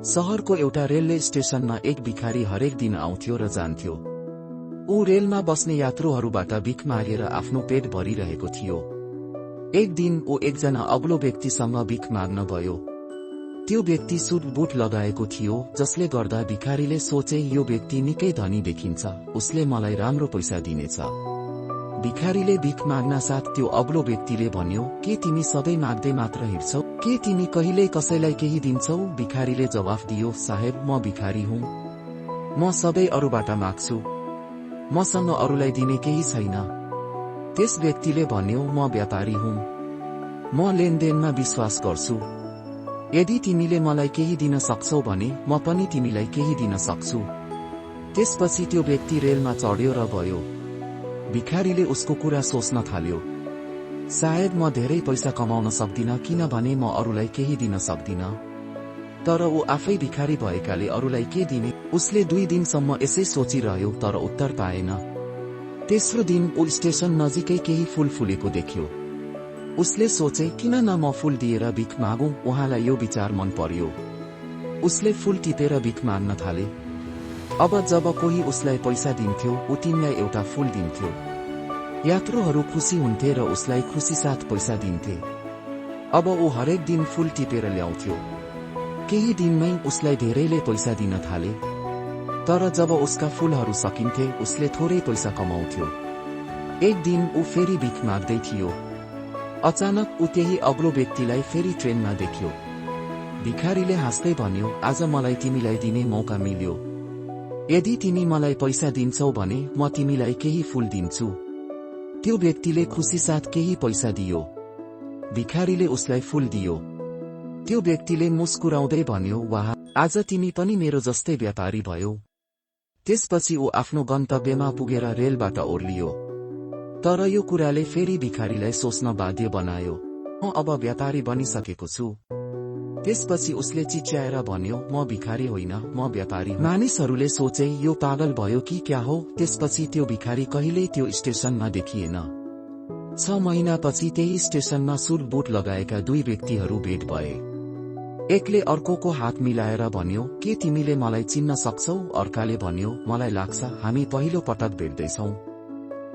शहरको एउटा रेलवे स्टेशनमा एक भिखारी हरेक दिन आउँथ्यो र जान्थ्यो। ऊ रेलमा बस्ने यात्रुहरूबाट भिख मागेर आफ्नो पेट भरिरहेको थियो। एक दिन ऊ एकजना अग्लो व्यक्तिसँग भिख माग्न गयो। त्यो व्यक्ति सुट बुट लगाएको थियो, जसले गर्दा भिखारीले सोचे यो व्यक्ति निकै धनी देखिन्छ, उसले मलाई राम्रो पैसा दिनेछ। भिखारीले भिख माग्न साथ त्यो अग्लो व्यक्तिले भन्यो, के तिमी सधैँ माग्दै मात्र हिँड्छौ? के तिमी कहिल्यै कसैलाई केही दिन्छौ? भिखारीले जवाफ दियो, साहेब म भिखारी हुँ, म सधैँ अरूबाट माग्छु, मसँग अरूलाई दिने केही छैन। त्यस व्यक्तिले भन्यो, म व्यापारी हुँ, म लेनदेनमा विश्वास गर्छु, यदि तिमीले मलाई केही दिन सक्छौ भने म पनि तिमीलाई केही दिन सक्छु। त्यसपछि त्यो व्यक्ति रेलमा चढ्यो र गयो। भिखारीले उसको कुरा सोच्न थाल्यो, सायद म धेरै पैसा कमाउन सक्दिन किनभने म अरूलाई केही दिन सक्दिन। तर ऊ आफै भिखारी भएकाले अरूलाई के दिने? उसले 2 दिनसम्म यसै सोचिरह्यो तर उत्तर पाएन। तेस्रो दिन ऊ स्टेशन नजिकै केही फूल फुलेको देख्यो। उसले सोचे, किन न म फूल दिएर भिख मागौं? उहाँलाई यो विचार मन पर्यो। उसले फूल टिपेर भिख माग्न थाले। अब जब कोही उसलाई पैसा दिन्थ्यो, ऊ तिनलाई एउटा फूल दिन्थ्यो। यात्रुहरू खुसी हुन्थे र उसलाई खुसी साथ पैसा दिन्थे। अब ऊ हरेक दिन फूल टिपेर ल्याउँथ्यो। केही दिनमै उसलाई धेरैले पैसा दिन थाले। तर जब उसका फूलहरू सकिन्थे, उसले थोरै पैसा कमाउँथ्यो। एक दिन ऊ फेरि भिख माग्दै थियो। अचानक ऊ त्यही अग्लो व्यक्तिलाई फेरि ट्रेनमा देख्यो। भिखारीले हाँस्दै भन्यो, आज मलाई तिमीलाई दिने मौका मिल्यो, यदि तिमी मलाई पैसा दिन्छौ भने म तिमीलाई केही फूल दिन्छु। त्यो व्यक्तिले खुसी साथ केही पैसा दियो। भिखारीले उसलाई फूल दियो। त्यो व्यक्तिले मुस्कुराउँदै भन्यो, वाह, आज तिमी पनि मेरो जस्तै व्यापारी भयौ। त्यसपछि ऊ आफ्नो गन्तव्यमा पुगेर रेलबाट ओर्लियो। तर यो कुराले फेरि भिखारीलाई सोच्न बाध्य बनायो, म अब व्यापारी बनिसकेको छु। त्यसपछि उसले चिच्याएर भन्यो, म भिखारी होइन, म व्यापारी हुँ। मानिसहरूले सोचे यो पागल भयो कि क्या हो। त्यसपछि त्यो भिखारी कहिल्यै त्यो स्टेशनमा देखिएन। 6 महिनापछि त्यही स्टेशनमा सुट बुट लगाएका 2 व्यक्तिहरू भेट भए। एकले अर्कोको हात मिलाएर भन्यो, के तिमीले मलाई चिन्न सक्छौ? अर्काले भन्यो, मलाई लाग्छ हामी पहिलो पटक भेट्दैछौं।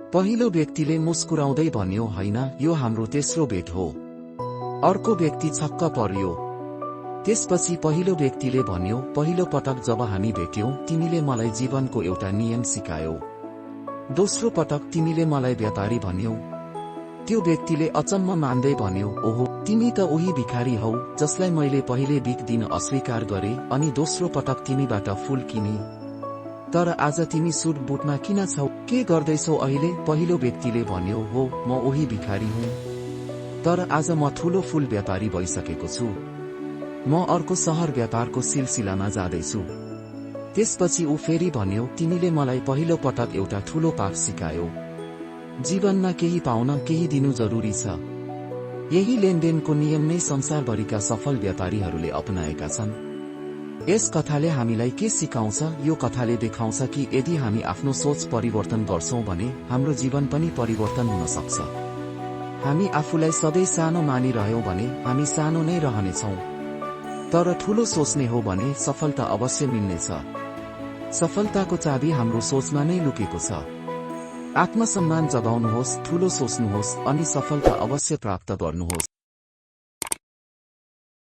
पहिलो व्यक्तिले मुस्कुराउँदै भन्यो, होइन, यो हाम्रो तेस्रो भेट हो। अर्को व्यक्ति छक्क पर्यो। त्यसपछि पहिलो व्यक्तिले भन्यो, पहिलो पटक जब हामी भेट्यौं तिमीले मलाई जीवनको एउटा नियम सिकायौ। दोस्रो पटक तिमीले मलाई व्यापारी भन्यौ। त्यो व्यक्तिले अचम्म मान्दै भन्यो, ओहो, तिमी त उही भिखारी हौ जसलाई मैले पहिले भिख दिन अस्वीकार गरे अनि दोस्रो पटक तिमीबाट फूल किने। तर आज तिमी सुट बुटमा किन छौ? के गर्दैछौ अहिले? पहिलो व्यक्तिले भन्यो, हो, म उही भिखारी हुँ, तर आज म ठूलो फूल व्यापारी भइसकेको छु, म अर्को शहर व्यापारको सिलसिलामा जाँदैछु। त्यसपछि ऊ फेरि भन्यो, तिमीले मलाई पहिलो पटक एउटा ठूलो पाठ सिकायौ, जीवनमा केही पाउन केही दिनु जरुरी छ। यही लेनदेनको नियम नै संसारभरिका सफल व्यापारीहरूले अपनाएका छन्। यस कथाले हामीलाई के सिकाउँछ? यो कथाले देखाउँछ कि यदि हामी आफ्नो सोच परिवर्तन गर्छौं भने हाम्रो जीवन पनि परिवर्तन हुन सक्छ। हामी आफूलाई सधैँ सानो मानिरह्यौं भने हामी सानो नै रहनेछौं। तर ठूलो सोच्ने हो भने सफलता अवश्य मिल्नेछ। सफलताको चाबी हाम्रो सोचमा नै लुकेको छ। आत्मसम्मान जगाउनुहोस्, ठूलो सोच्नुहोस् अनि सफलता अवश्य प्राप्त गर्नुहोस्।